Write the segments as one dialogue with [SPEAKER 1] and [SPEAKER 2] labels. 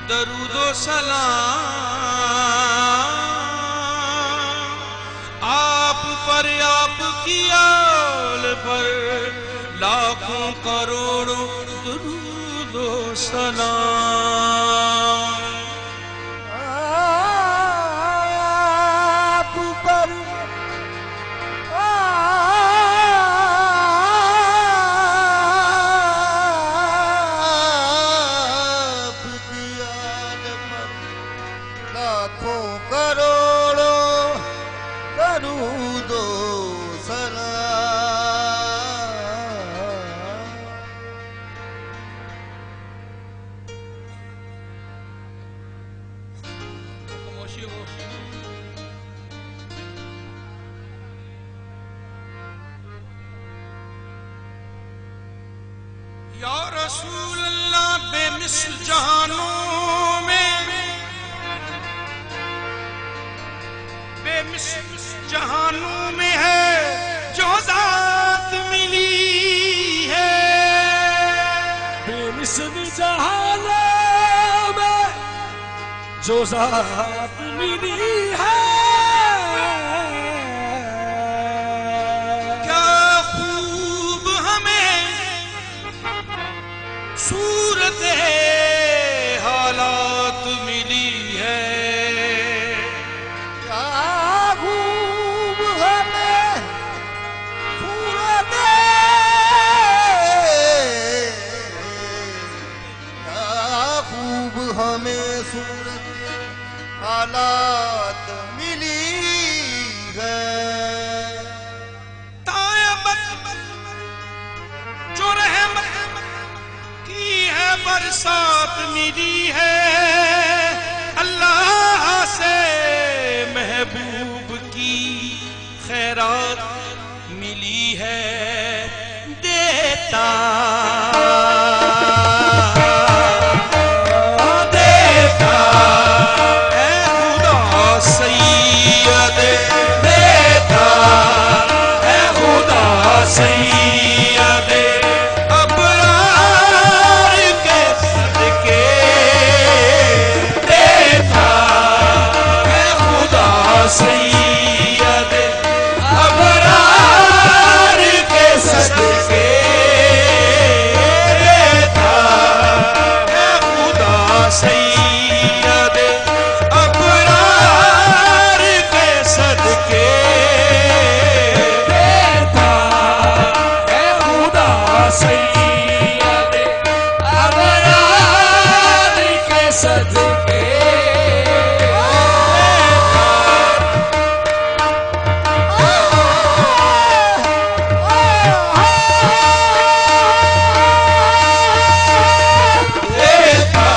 [SPEAKER 1] दरूदो सलाम आप पर, आपकी आल पर लाखों करोड़ों दरूदो सलाम।
[SPEAKER 2] आप पर लाखों करोड़ों दरूदो सलाम।
[SPEAKER 1] खामोशी हो। या रसूल अल्लाह बेमिसल जहानों में, बेमिसल जहानों में है जो ज़ात मिली है।
[SPEAKER 2] बेमिसल जहानों में जो ज़ात मिली है।
[SPEAKER 1] क्या खूब हमें सूरत हालात मिली है।
[SPEAKER 2] क्या खूब हमें सूरत, क्या खूब हमें सूरत हालात मिली है।
[SPEAKER 1] तायबत जो रहमत की है बरसात मिली है। अल्लाह से महबूब की खैरात मिली है। देता देता है खुदा सैयद, देता है खुदा सैयद अबरार के सदके। देता है खुदा सैयद अबरार के सदके। देता है खुदा सैयद अबरार के सदके।
[SPEAKER 2] देता है खुदा सैयद अबरार के सदके।
[SPEAKER 1] देता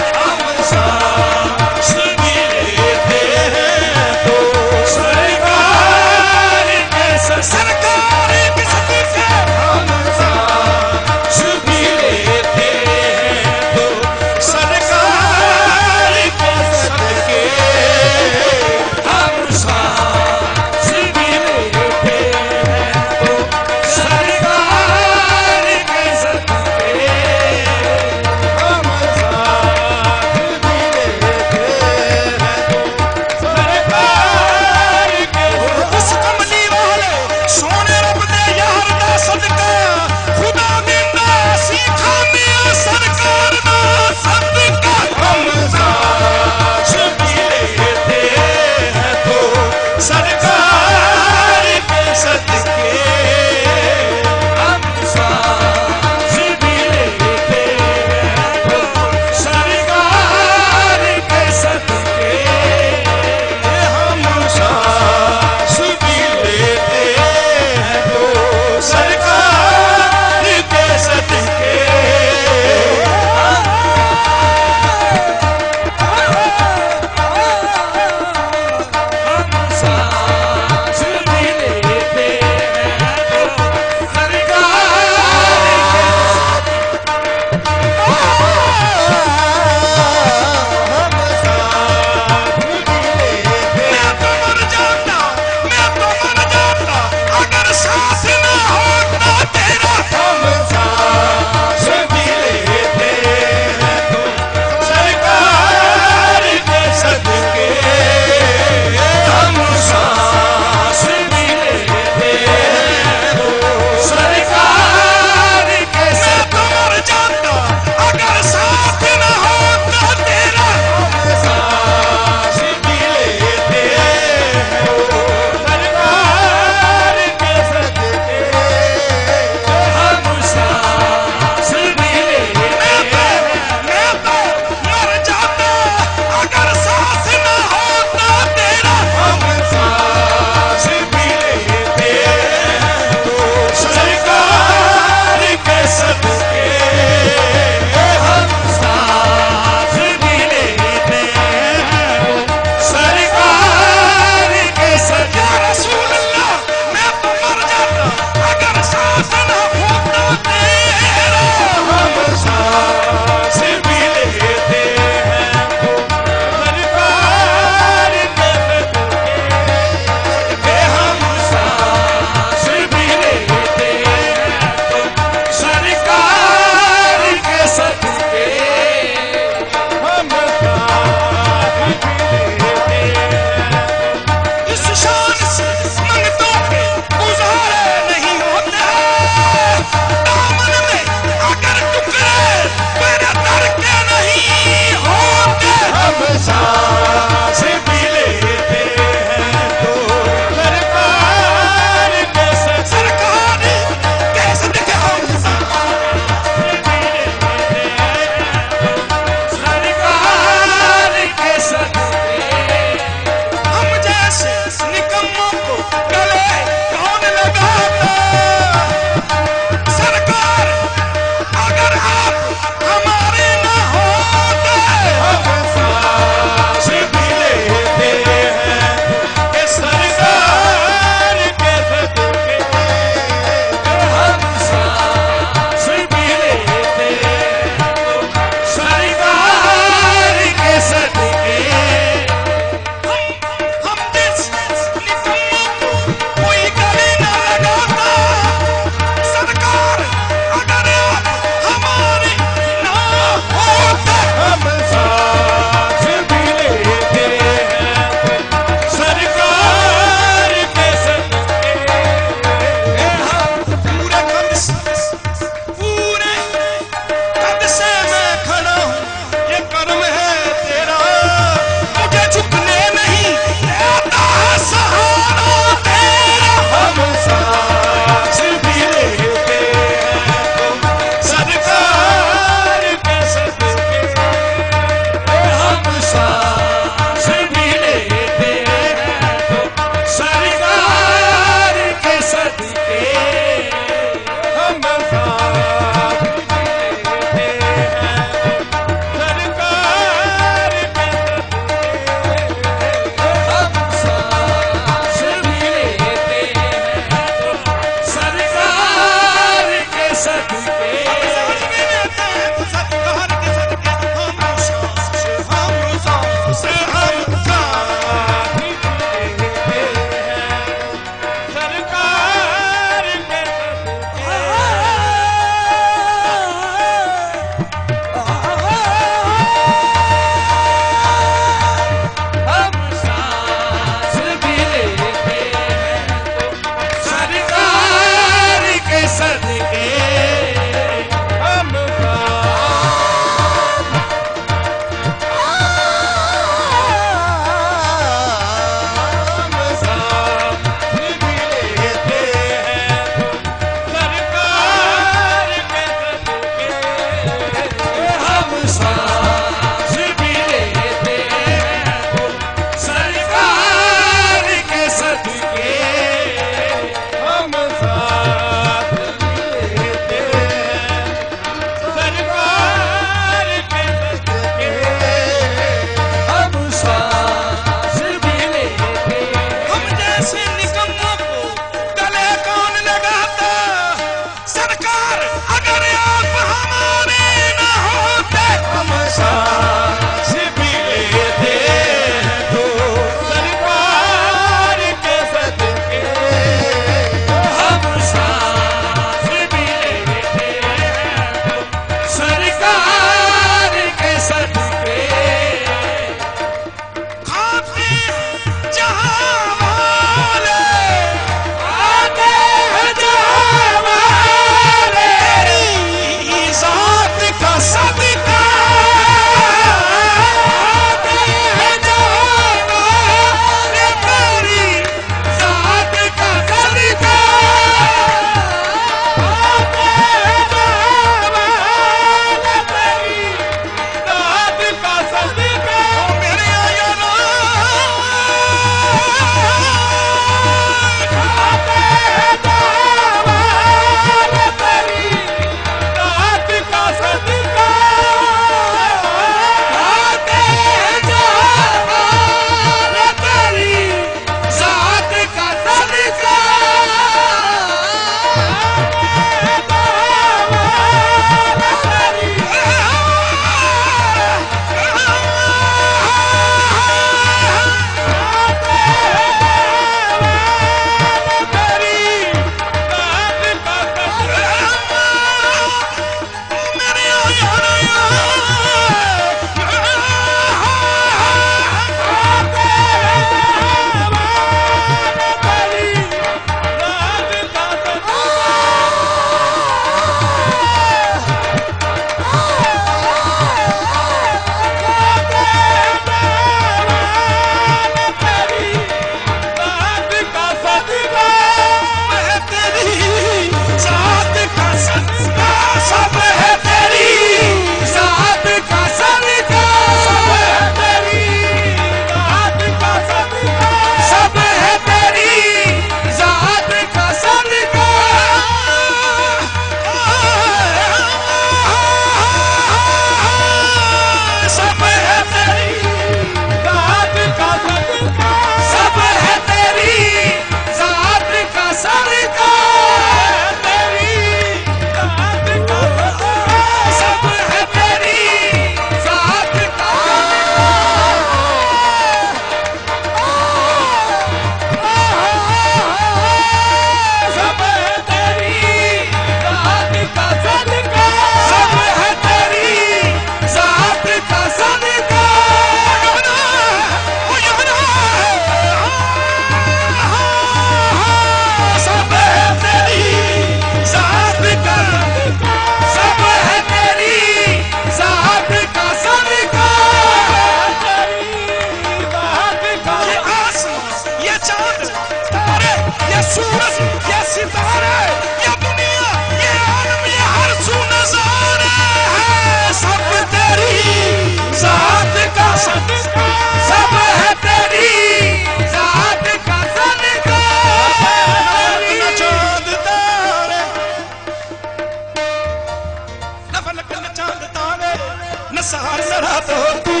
[SPEAKER 1] न रात होती,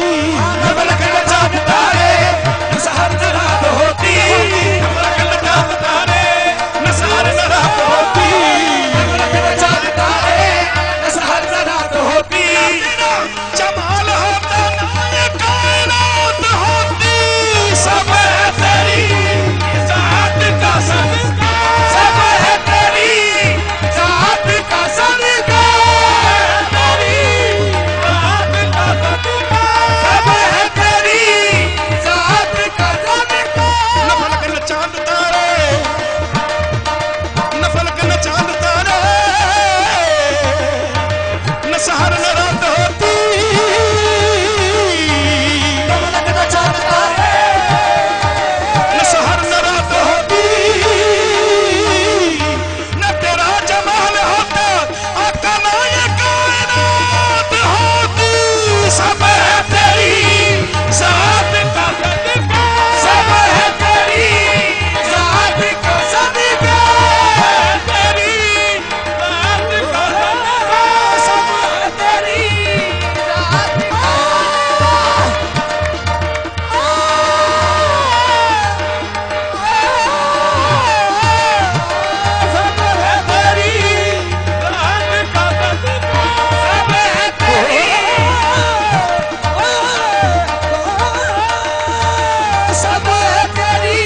[SPEAKER 1] न फलक न चांद तारे, न सहर न रात होती, न फलक न चांद तारे, न सहर न रात होती, न फलक न चांद तारे, न सहर न रात होती। जमाल होता ना ये कायनात होती, सब है तेरी जात का सदका, सब है तेरी जात का सदका, तेरी जात का सदका, सब है तेरी जात का सदका। न फलक न चांद तारे, न फलक न चांद तारे, न सहर न रात होती, न फलक न चांद तारे, न सहर न रात होती, न तेरा जमाल होता आका ना ये कायनात होती, सब है तेरी जात का सदका, सब है तेरी जात का सदका, तेरी जात का सदका, सब है तेरी जात का सब है तेरी जात का सदका, सब है तेरी सब है तेरी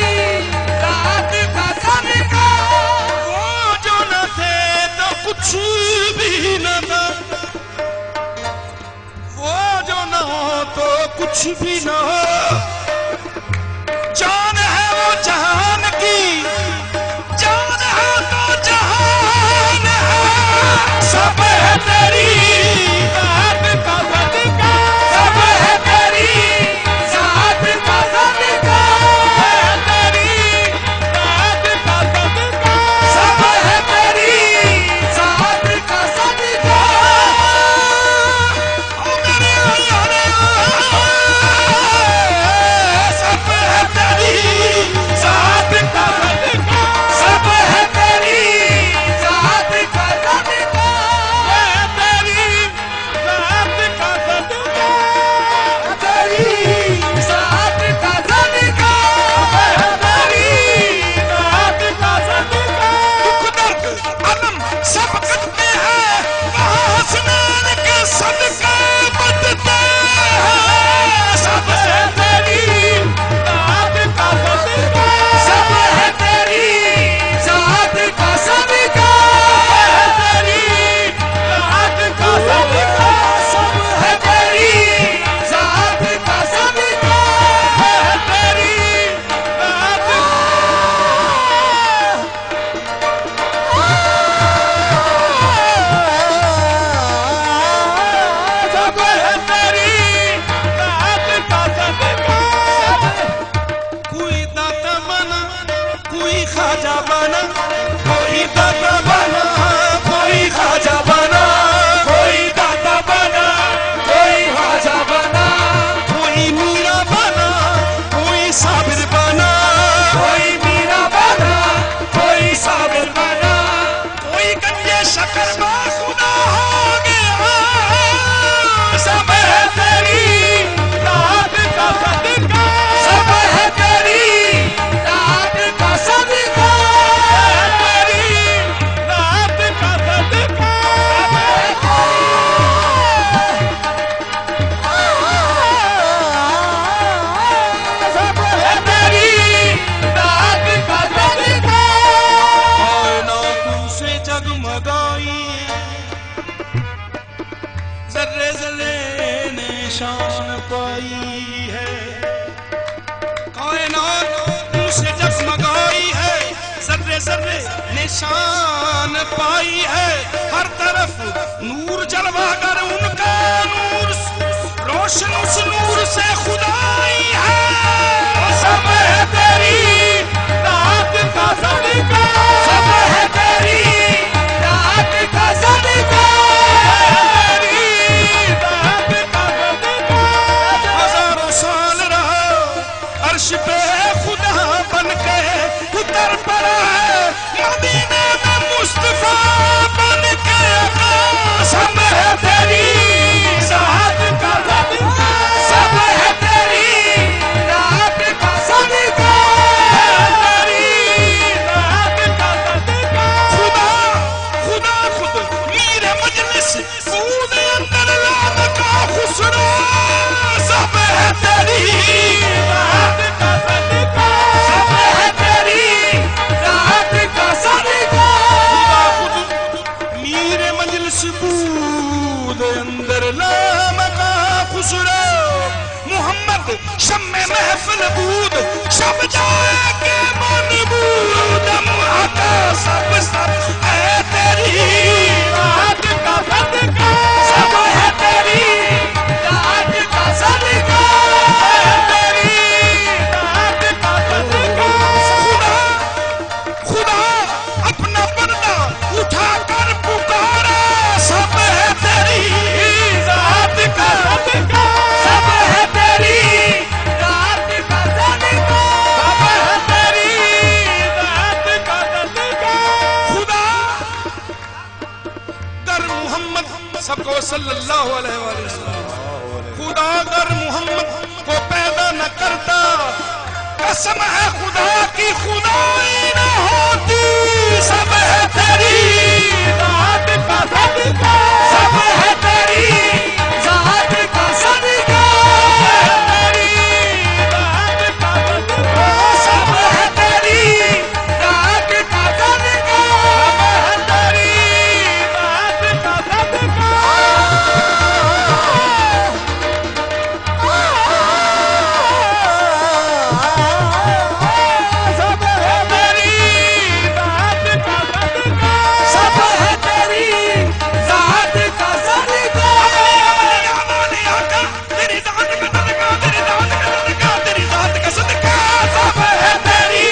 [SPEAKER 1] जात का सदका। वो जो न थे तो कुछ भी न था, वो जो न हो तो कुछ भी न हो, जान है वो जहान की, जान है तो जहान है, सब है तेरी जात का सदका, सब है तेरी जात का सदका, तेरी जात का सदका, सब है तेरी जात का सदका। ओ मेरे यारे, सब है तेरी जात का सदका, सब है तेरी जात का सदका, तेरी जात का सदका, तेरी जात का सदका, तेरी जात का सदका। दुख दर्द अलम सब करते हैं, वहाँ हसनैन के सदका बदते हैं, सब है तेरी जात का सदका, सब है तेरी जात का सदका, तेरी जात का सदका, सब है तेरी जात का सदका, तेरी जात सब है तेरी जात का सदका। कोई दाता बना, कोई खाजा बना, कोई दाता बना, कोई खाजा बना, कोई दाता बना, कोई खाजा बना, कोई मीरा बना, कोई साबिर बना, कोई मीरा बना, कोई साबिर बना, कोई कन्या शकर बा खुदा हो गया, सब है तेरी जात का सदका, सब है तेरी जात का सदका, तेरी जात का सदका, सब है तेरी जात का सदका। कायनात से जगमगाई जर्रे जर्रे ने शान पाई है, कायनात से जगमगाई है, जर्रे जर्रे निशान पाई है, हर तरफ नूर जलवागर उनका नूर, रोशन उस नूर से खुदाई है, सब है तेरी जात का सदका, सब है तेरी जात का सदका, तेरी जात का सदका। हजारों साल रहा अर्श पे खुदा बन के उतर पड़ा है, मदीने में मुस्तफा बन के आका, सब है तेरी शब्दों के मनबूदम आता सब है तेरी रात का सदका, सब है तेरी रात का सदका, तेरी रात का सदका। खुदा अपना पर्दा उठाकर पुकारा, सब है तेरी रात का सदका, सब है तेरी रात का सदका, सब है तेरी रात का सदका। खुदा गर मोहम्मद सबको सल्लल्लाहु अलैहि वसल्लम, खुदा गर मोहम्मद को पैदा न करता, कसम है खुदा की खुदाई न होती, सब है तेरी रात का सदका, सब है तेरी रात का सदका, तेरी रात का सदका, सब है तेरी रात का सदका, सब है तेरी रात का सदका। सब है तेरी रात का सदका, सब है तेरी रात का सदका। तेरी रात का सदका, तेरी रात का सदका, तेरी रात का सदका, सब है तेरी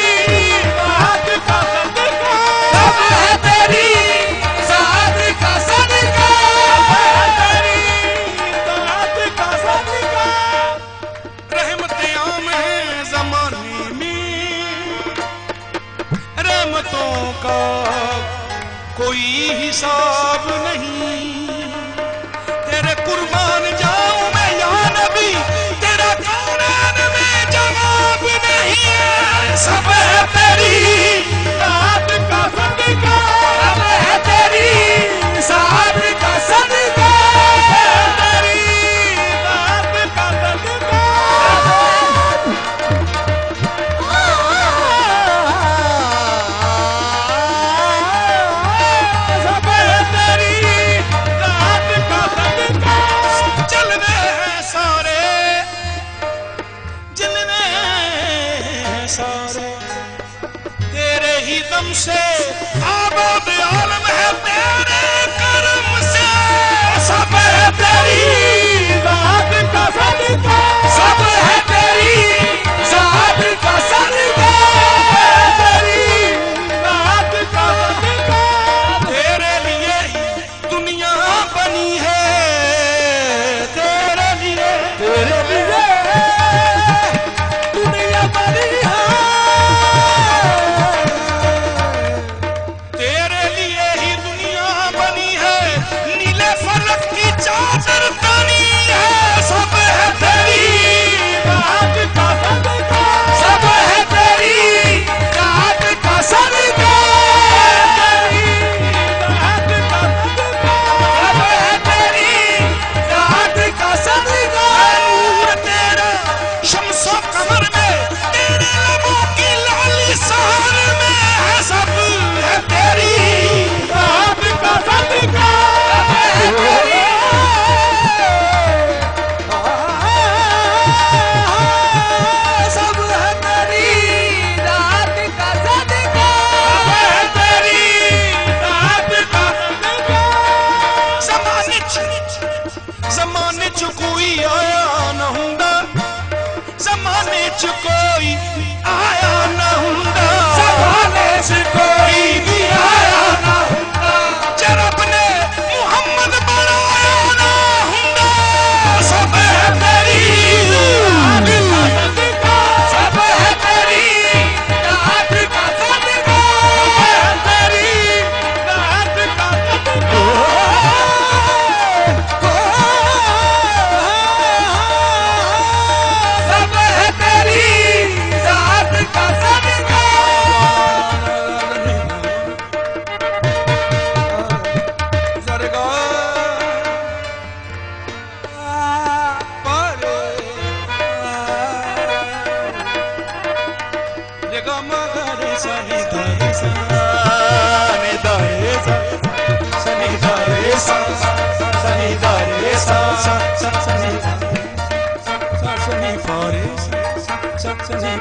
[SPEAKER 1] रात का सदका, सब है तेरी रात का सदका, सब है तेरी रात का सदका। रहमतें आम हैं ज़माने में, रहमतों का कोई हिसाब नहीं, तेरे कुर्बान जाऊं मैं या नबी, तेरा कानून में जवाब नहीं है, सब है तेरी रात का सदका, सब है तेरी रात का सदका, तेरी रात का सदका। सब है तेरी रात का सदका। जलवे हैं सारे, जलवे हैं सारे तेरे ही दम से, आबाद आलम है तेरे करम से, सब है तेरी रात का सदका, सब है तेरी रात का सदका, तेरी रात का सदका। तेरे लिए ही दुनिया बनी है, तेरे लिए दुनिया बनी है, तेरे लिए ही दुनिया बनी है, नीले फलक की चादर तनी है, सब है तेरी रात का सदका, सब है तेरी रात का सदका, तेरी रात का सदका, सब है तेरी रात का सदका। नूर तेरा शम्सो कमर में, तेरे लबों की लाली सहर में है, सब है तेरी रात का सदका, सब है तेरी सब है तेरी रात का सदका, सब है तेरी रात का सदका। ज़माने च कोई आया न हुंदा, ज़माने च कोई आया न हुंदा, ज़माने च कोई भी आया न हुंदा, जे रब ने मुहम्मद बनाया न हुंदा, सब है तेरी रात का सदका, सब है तेरी रात का सदका, सब है तेरी रात का सदका। सब है तेरी रात का सदका। Sunny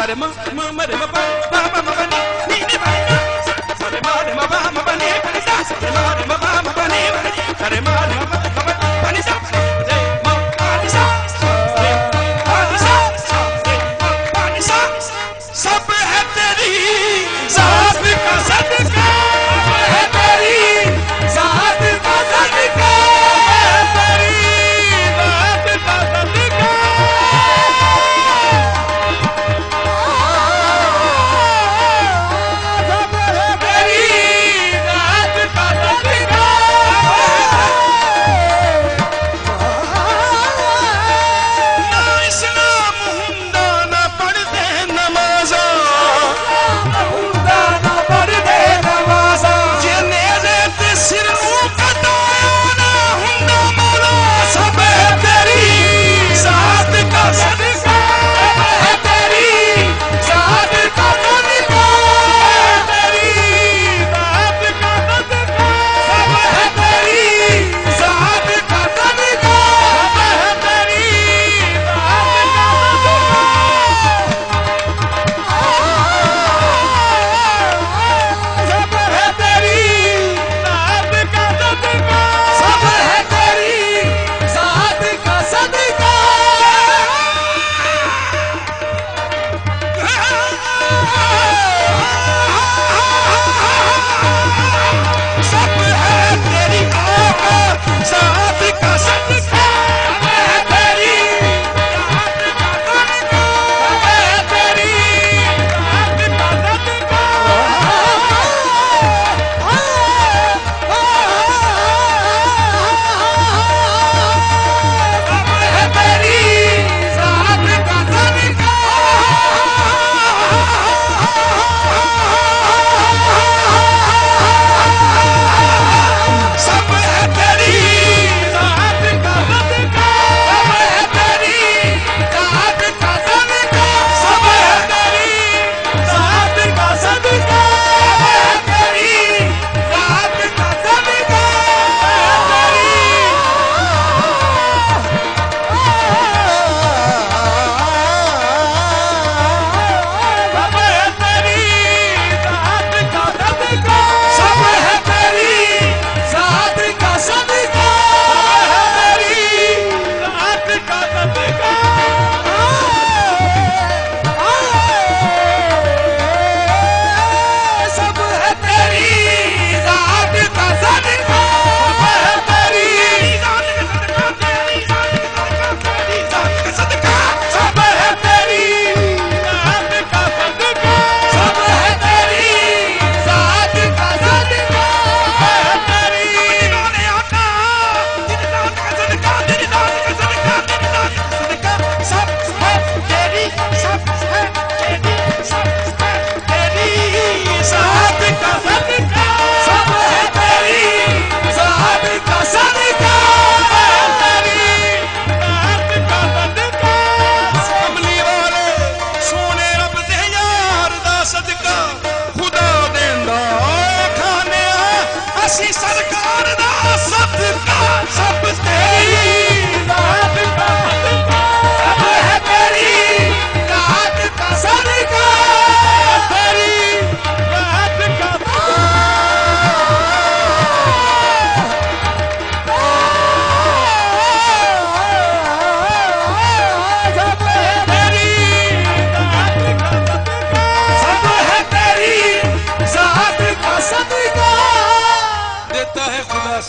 [SPEAKER 1] रे म म रे म पा पा पा पा नी नी नी पा सा रे म रे म पा म पा नी पा नी सा रे म रे म पा म पा नी सा रे म रे म पा पा नी सा रे म पा नी सा रे पा नी सा रे पा नी सा सब है तेरी जात का सदका है तेरी जात का सदका तेरी जात का सदका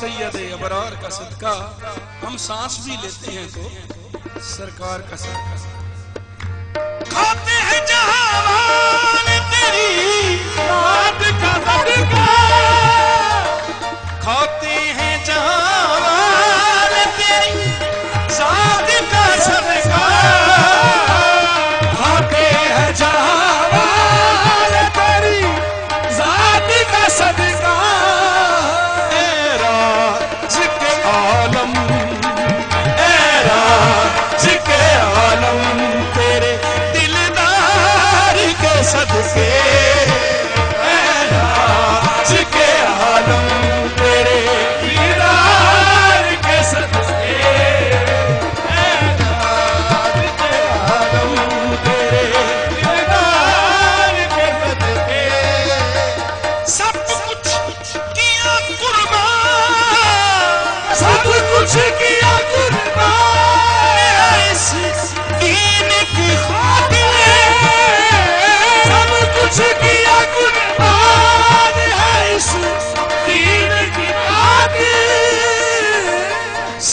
[SPEAKER 1] सैयद अबरार का सदका हम सांस भी लेते हैं तो सरकार का सदका खाते हैं जहां तेरी बात का सदका खाते हैं जहां तेरी जात का सदका खाते हैं जहां तेरी जात का सदका आलम तेरे दिलदार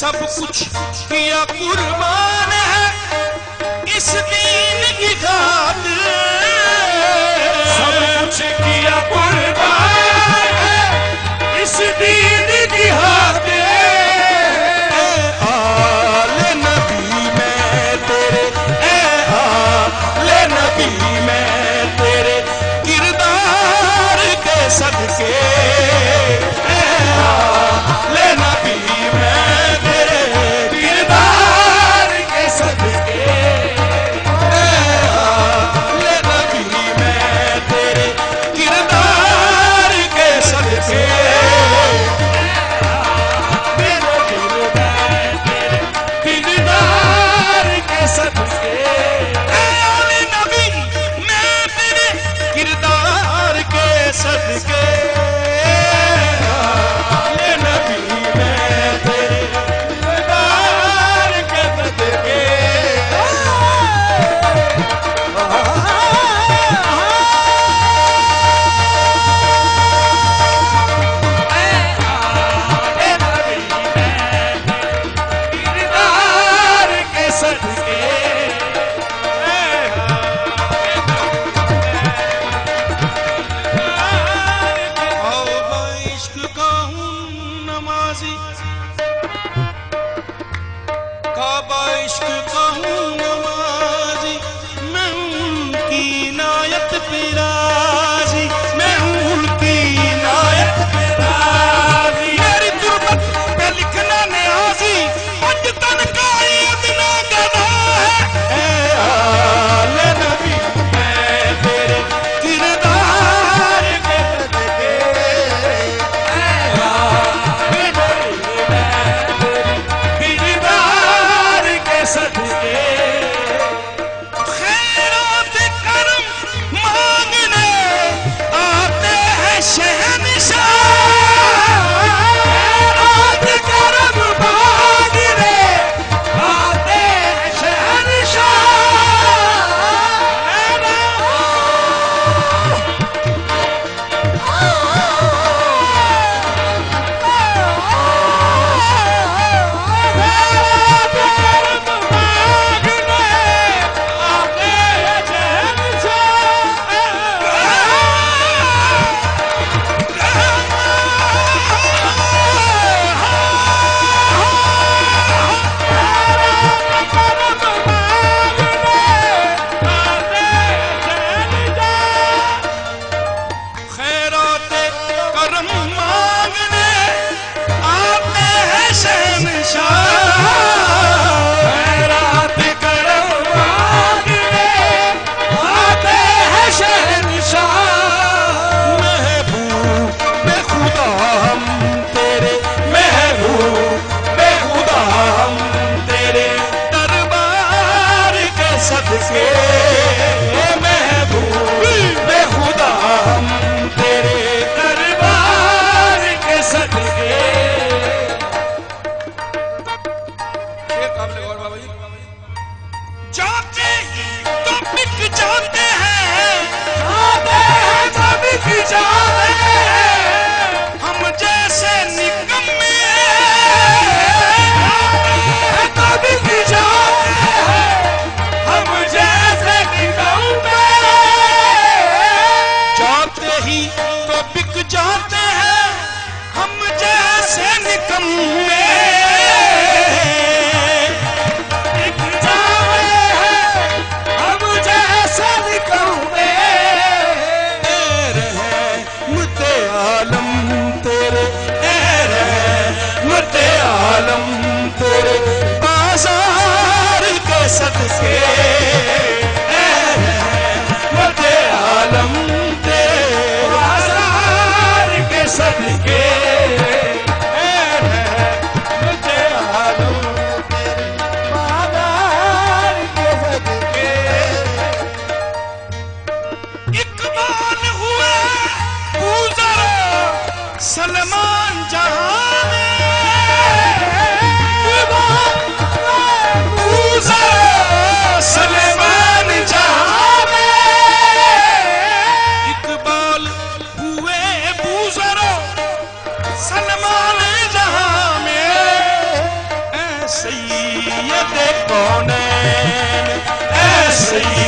[SPEAKER 1] सब कुछ किया कुर्बान है इस दीन की खातिर,
[SPEAKER 2] सब कुछ किया कुर्बान है इस दीन की खातिर।
[SPEAKER 1] आले नबी मैं तेरे, आले नबी मैं तेरे किरदार के सदके, आले नबी मैं तेरे किरदार के सदके, आले नबी मैं तेरे किरदार के सदके,
[SPEAKER 2] किरदार के सदके।
[SPEAKER 1] आले नबी मैं तेरे किरदार के सदके, आले नबी मैं तेरे किरदार के सदके।
[SPEAKER 2] किरदार के सदके।
[SPEAKER 1] आओ इश्क का हूँ नमाजी, काबा इश्क का हूँ नमाजी, मैं उनकी नायत पे राजी, मैं उनकी नायत पे राजी। मेरी तुरबत पे लिखना न्याजी, आज तन का इतना गदा है। आले नबी मैं तेरे किरदार के सदके,
[SPEAKER 2] किरदार के सदके।
[SPEAKER 1] खैरात करम मांगने आते हैं शहंशाह,
[SPEAKER 2] खैरात करम मांगने आते हैं
[SPEAKER 1] खैरात करम मांगने आते हैं शहंशाह,
[SPEAKER 2] खैरात करम मांगने आते हैं शहंशाह।
[SPEAKER 1] महबूब बेखुदा हम तेरे, महबूब बेखुदा हम तेरे दरबार के सदके, महबूब बेखुदा हम तेरे
[SPEAKER 2] दरबार के सदके।
[SPEAKER 1] जाते तो बिक जाते हैं,
[SPEAKER 2] आते हैं तो बिक जाते हैं,
[SPEAKER 1] हम जैसे निकम्मे,
[SPEAKER 2] तो बिक जाते हैं, हम जैसे निकम्मे।
[SPEAKER 1] जाते ही तो बिक जाते हैं हम जैसे निकम्मे,
[SPEAKER 2] बिक जाते हैं, हम जैसे निकम्मे।
[SPEAKER 1] रहमते आलम तेरे, रहमते आलम तेरे बाजार के सदके, रहमते आलम तेरे
[SPEAKER 2] बाजार के सदके।
[SPEAKER 1] सही